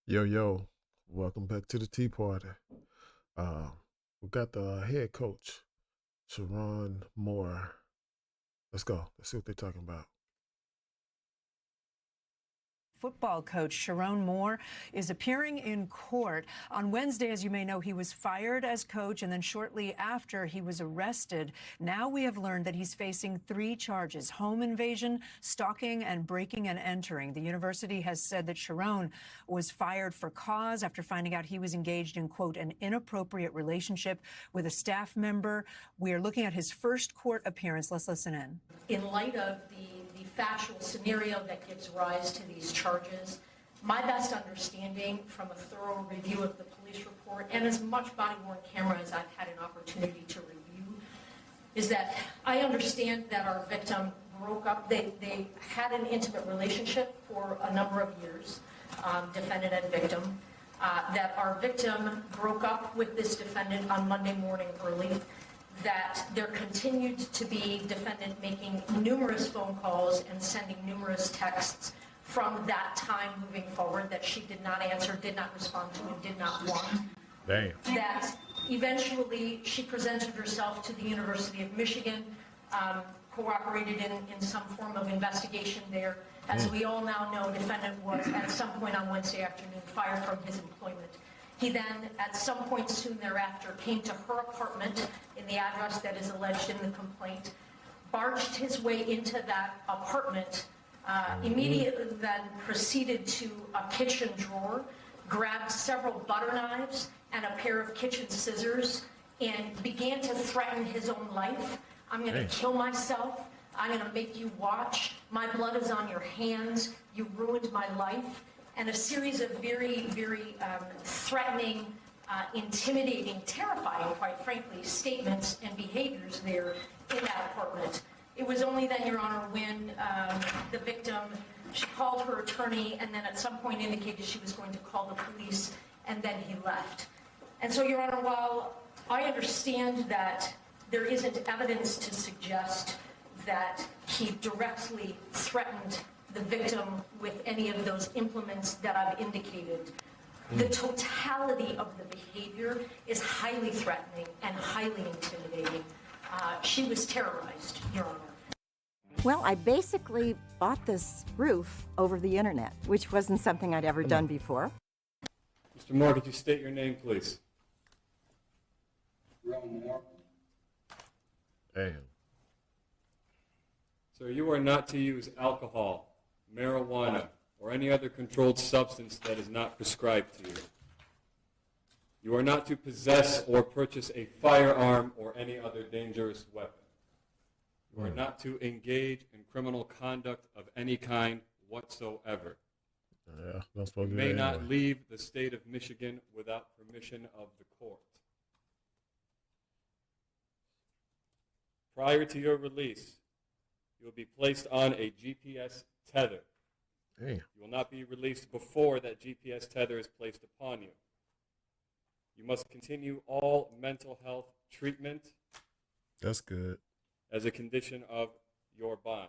Yo, yo, welcome back to the Tea Party. Uh, we got the head coach, Sherrone Moore. Let's go. Let's see what they're talking about. Football coach Sherrone Moore is appearing in court. On Wednesday, as you may know, he was fired as coach, and then shortly after, he was arrested. Now we have learned that he's facing 3 charges: home invasion, stalking, and breaking and entering. The university has said that Sherrone was fired for cause after finding out he was engaged in, quote, an inappropriate relationship with a staff member. We are looking at his first court appearance. Let's listen in. In light of the factual scenario that gives rise to these charges, my best understanding from a thorough review of the police report and as much body-worn camera as I've had an opportunity to review is that I understand that our victim broke up. They had an intimate relationship for a number of years, defendant and victim, that our victim broke up with this defendant on Monday morning early, that there continued to be defendant making numerous phone calls and sending numerous texts from that time moving forward that she did not answer, did not respond to, and did not want. Damn. That eventually she presented herself to the University of Michigan, cooperated in some form of investigation there. As we all now know, defendant was at some point on Wednesday afternoon fired from his employment. He then, at some point soon thereafter, came to her apartment in the address that is alleged in the complaint, barged his way into that apartment, immediately then proceeded to a kitchen drawer, grabbed several butter knives and a pair of kitchen scissors, and began to threaten his own life. I'm going to kill myself. I'm going to make you watch. My blood is on your hands. You ruined my life. And a series of very, very threatening, intimidating, terrifying, quite frankly, statements and behaviors there in that apartment. It was only then, Your Honor, when the victim, she called her attorney and then at some point indicated she was going to call the police, and then he left. And so, Your Honor, while I understand that there isn't evidence to suggest that he directly threatened the victim with any of those implements that I've indicated, the totality of the behavior is highly threatening and highly intimidating. She was terrorized, Your Honor. Well, I basically bought this roof over the internet, which wasn't something I'd ever done before. Mr. Moore, could you state your name, please? Sherrone Moore. Damn. Sir, you are not to use alcohol, marijuana, or any other controlled substance that is not prescribed to you. You are not to possess or purchase a firearm or any other dangerous weapon. You are not to engage in criminal conduct of any kind whatsoever. Yeah, not supposed You to do may that not anyway. leave the state of Michigan without permission of the court. Prior to your release, you will be placed on a GPS tether. Damn. You will not be released before that GPS tether is placed upon you. You must continue all mental health treatment That's good. as a condition of your bond.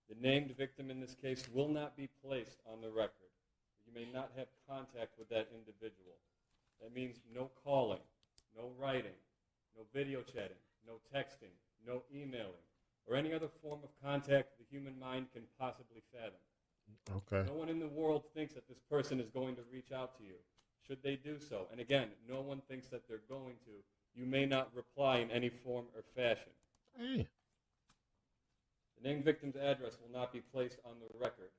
The named victim in this case will not be placed on the record. You may not have contact with that individual. That means no calling, no writing, no video chatting, no texting, no emailing, or any other form of contact the human mind can possibly fathom. Okay. No one in the world thinks that this person is going to reach out to you. Should they do so, and again, no one thinks that they're going to, you may not reply in any form or fashion. Hey. The named victim's address will not be placed on the record,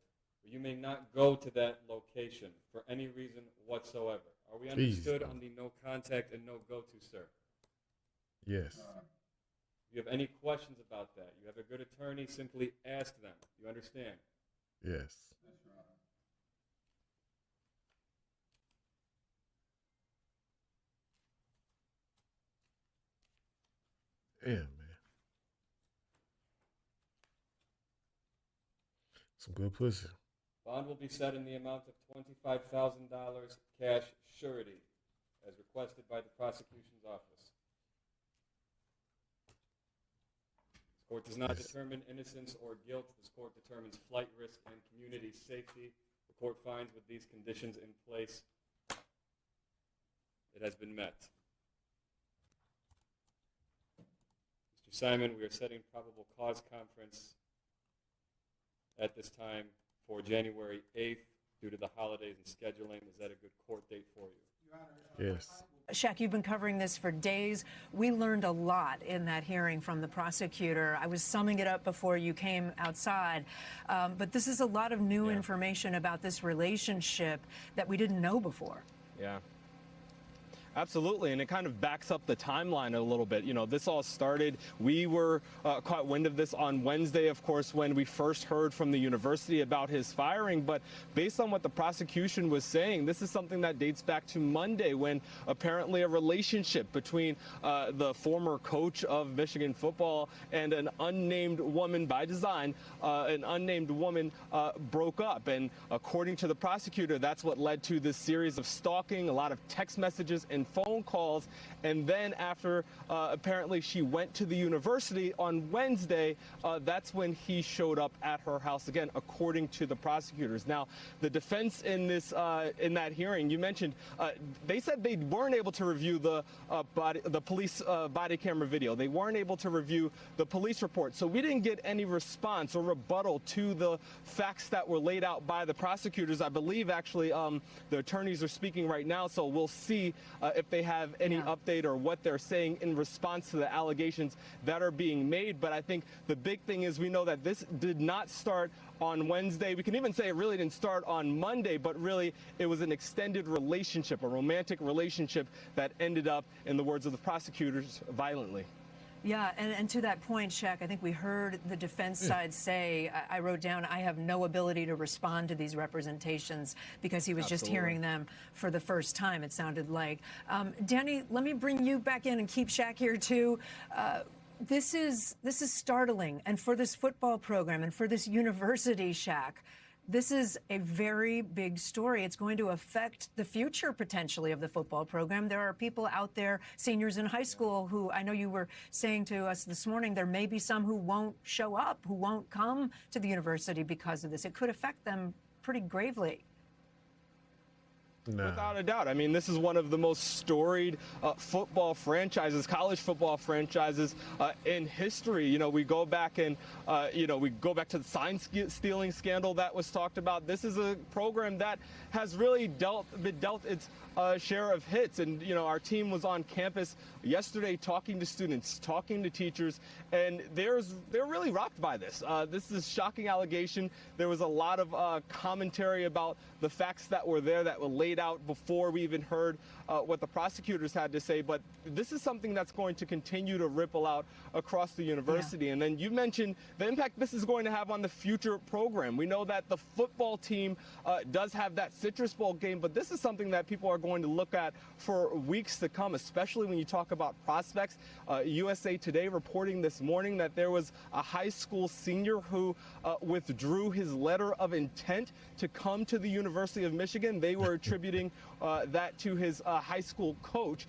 but you may not go to that location for any reason whatsoever. Are we understood Jeez. on the no contact and no go-to, sir? Yes. If you have any questions about that, you have a good attorney, simply ask them. You understand? Yes. That's right. Damn, man. Some good pussy. Bond will be set in the amount of $25,000 cash surety, as requested by the prosecution's office. This court does not determine innocence or guilt. This court determines flight risk and community safety. The court finds with these conditions in place, it has been met. Mr. Simon, we are setting probable cause conference at this time for January 8th due to the holidays and scheduling. Is that a good court date for you? Yes. Shaq, you've been covering this for days. We learned a lot in that hearing from the prosecutor. I was summing it up before you came outside, but this is a lot of new information about this relationship that we didn't know before. Yeah. Absolutely, and it kind of backs up the timeline a little bit. You know, this all started, we were caught wind of this on Wednesday, of course, when we first heard from the university about his firing. But based on what the prosecution was saying, this is something that dates back to Monday, when apparently a relationship between the former coach of Michigan football and an unnamed woman, by design, an unnamed woman broke up. And according to the prosecutor, that's what led to this series of stalking, a lot of text messages and phone calls. And then after apparently she went to the university on Wednesday, that's when he showed up at her house again, according to the prosecutors. Now, the defense in this in that hearing, you mentioned, they said they weren't able to review the police body camera video. They weren't able to review the police report. So we didn't get any response or rebuttal to the facts that were laid out by the prosecutors. I believe actually the attorneys are speaking right now, so we'll see if they have any update or what they're saying in response to the allegations that are being made. But I think the big thing is we know that this did not start on Wednesday. We can even say it really didn't start on Monday, but really it was an extended relationship, a romantic relationship that ended up, in the words of the prosecutors, violently. Yeah, and to that point, Shaq, I think we heard the defense side say, I wrote down, I have no ability to respond to these representations, because he was just hearing them for the first time, it sounded like. Danny, let me bring you back in and keep Shaq here too. This is startling, and for this football program and for this university, Shaq, this is a very big story. It's going to affect the future, potentially, of the football program. There are people out there, seniors in high school, who I know you were saying to us this morning, there may be some who won't show up, who won't come to the university because of this. It could affect them pretty gravely. Nah. Without a doubt. I mean, this is one of the most storied football franchises, college football franchises in history. You know, we go back and, we go back to the sign stealing scandal that was talked about. This is a program that has really been dealt its share of hits. And, you know, our team was on campus yesterday talking to students, talking to teachers, and they're really rocked by this. This is a shocking allegation. There was a lot of commentary about the facts that were there that were laid out before we even heard what the prosecutors had to say. But this is something that's going to continue to ripple out across the university. And then you mentioned the impact this is going to have on the future program. We know that the football team does have that Citrus Bowl game, but this is something that people are going to look at for weeks to come, especially when you talk about prospects. USA Today reporting this morning that there was a high school senior who withdrew his letter of intent to come to the University of Michigan. They were attributing that to his high school coach.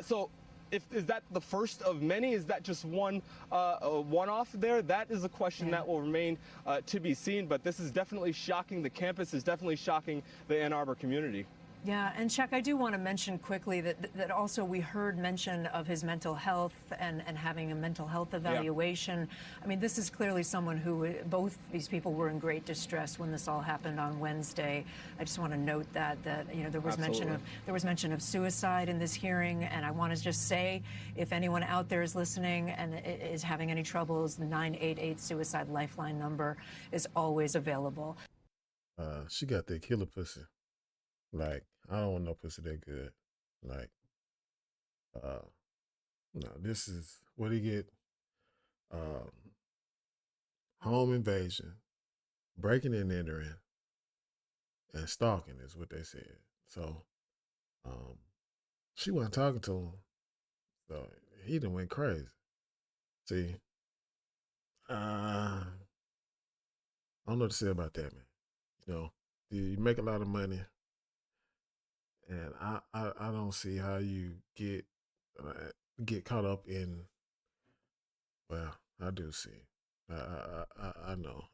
So is that the first of many? Is that just one-off there? That is a question that will remain to be seen. But this is definitely shocking. The campus is definitely shocking the Ann Arbor community. Yeah, and Chuck, I do want to mention quickly that also we heard mention of his mental health and having a mental health evaluation. I mean, this is clearly someone who, both these people were in great distress when this all happened on Wednesday. I just want to note that you know, there was mention of suicide in this hearing, and I want to just say, if anyone out there is listening and is having any troubles, the 988 Suicide Lifeline number is always available. She got that killer pussy. Like, I don't want no pussy that good. Like, no, this is what he get. Home invasion, breaking and entering, and stalking is what they said. So, she wasn't talking to him. So he done went crazy. See, I don't know what to say about that, man. You know, you make a lot of money. And I don't see how you get caught up in, well, I do see. I know.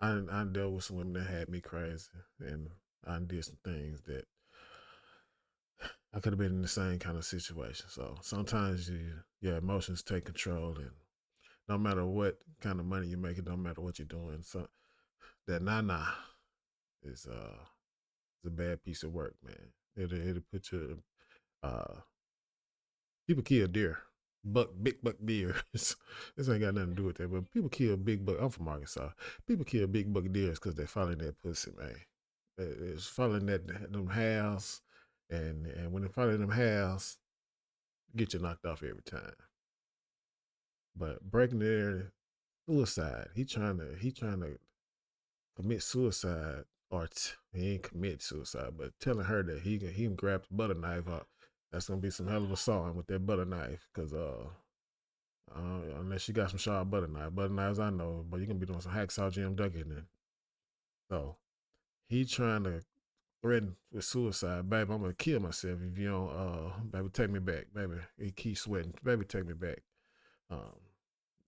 I dealt with some women that had me crazy, and I did some things that I could have been in the same kind of situation. So sometimes your emotions take control, and no matter what kind of money you make, it don't matter what you're doing. So that is is a bad piece of work, man. It'll put you. Uh, People kill deer, big buck deer. This ain't got nothing to do with that, but people kill big buck. I'm from Arkansas. People kill big buck deers because they're following that pussy, man. It's following them house, and when they follow them house, get you knocked off every time. But breaking there, suicide. He trying to commit suicide, or he ain't commit suicide, but telling her that he can grab the butter knife up. That's gonna be some hell of a song with that butter knife, cause unless you got some sharp butter knives I know, but you gonna be doing some hacksaw Jim Duggan then. So he trying to threaten with suicide, baby. I'm gonna kill myself if you don't. Baby, take me back, baby. He keeps sweating, baby. Take me back. Um,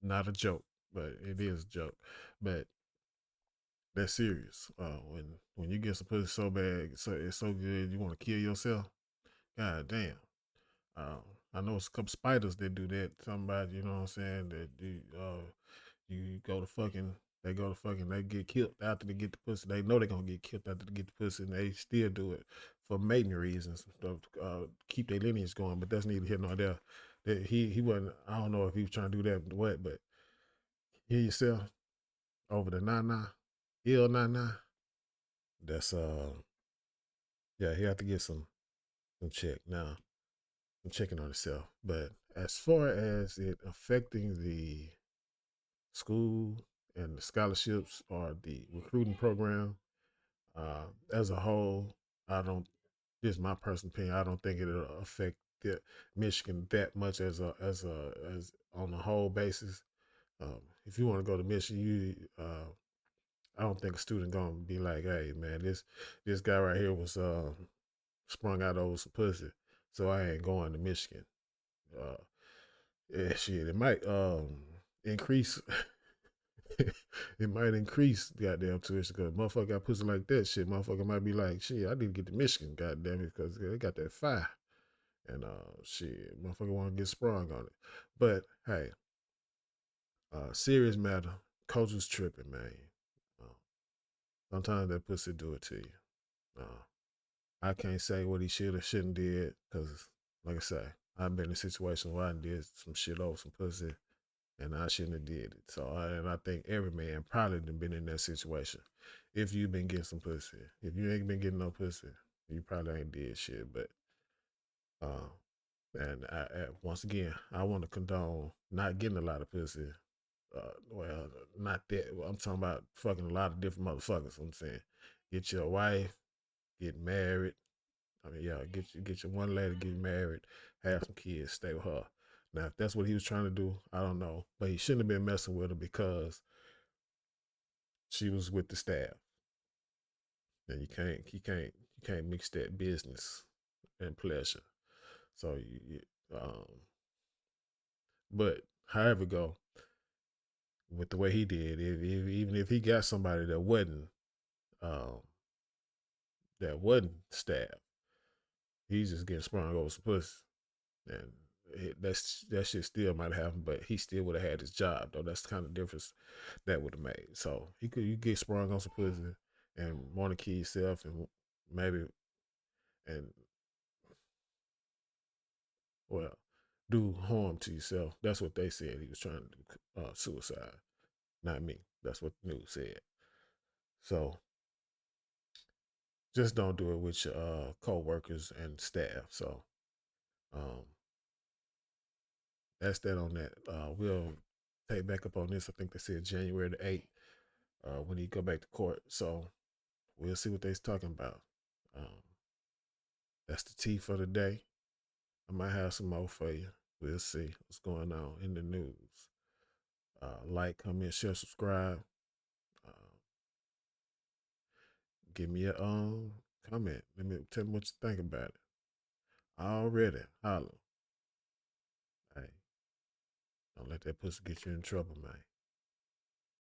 Not a joke, but it is a joke. But that's serious. When you get some pussy so bad, so it's so good, you want to kill yourself. God damn. Um, I know it's a couple spiders that do that. Somebody, you know what I'm saying, that do. You go to fucking. They go to fucking. They get killed after they get the pussy. They know they're gonna get killed after they get the pussy, and they still do it for mating reasons to keep their lineage going. But that's neither here nor there. That he wasn't. I don't know if he was trying to do that or what, but kill yourself over the ill That's yeah, he have to get some check now. I'm checking on himself. But as far as it affecting the school and the scholarships or the recruiting program, as a whole, I don't. This is my personal opinion. I don't think it'll affect Michigan that much as on a whole basis. If you want to go to Michigan, I don't think a student gonna be like, hey man, this guy right here was sprung out over some pussy, so I ain't going to Michigan. Uh, yeah, shit, it might increase. It might increase goddamn tuition because motherfucker got pussy like that shit. Motherfucker might be like, shit, I need to get to Michigan, goddamn it, because they got that fire. And shit, motherfucker want to get sprung on it. But hey, serious matter, coaches tripping, man. Uh, Sometimes that pussy do it to you. Uh, I can't say what he should or shouldn't did because, like I say, I've been in a situation where I did some shit over some pussy and I shouldn't have did it. So, and I think every man probably done been in that situation. If you've been getting some pussy, if you ain't been getting no pussy, you probably ain't did shit. But, uh, and once again, I want to condone not getting a lot of pussy. Well, not that. Well, I'm talking about fucking a lot of different motherfuckers. I'm saying, get your wife, get married. I mean, yeah, get your one lady, get married, have some kids, stay with her. Now, if that's what he was trying to do, I don't know, but he shouldn't have been messing with her because she was with the staff, and you can't mix that business and pleasure. So, but however go with the way he did, even if he got somebody um, that wasn't staff, he's just getting sprung over some pussy. And that shit still might happen, but he still would have had his job though. That's the kind of difference that would have made. So you get sprung on some pussy and want to kill yourself and maybe and well do harm to yourself. That's what they said he was trying to do. Suicide, not me. That's what the news said. So just don't do it with your co-workers and staff. So um, that's that on that. We'll take back up on this. I think they said January the 8th when he go back to court. So we'll see what they's talking about. Um, that's the tea for the day. I might have some more for you. We'll see what's going on in the news. Like, comment, share, subscribe. Uh, Give me a comment. Let me tell me what you think about it. Already, holla. Hey. Don't let that pussy get you in trouble, man.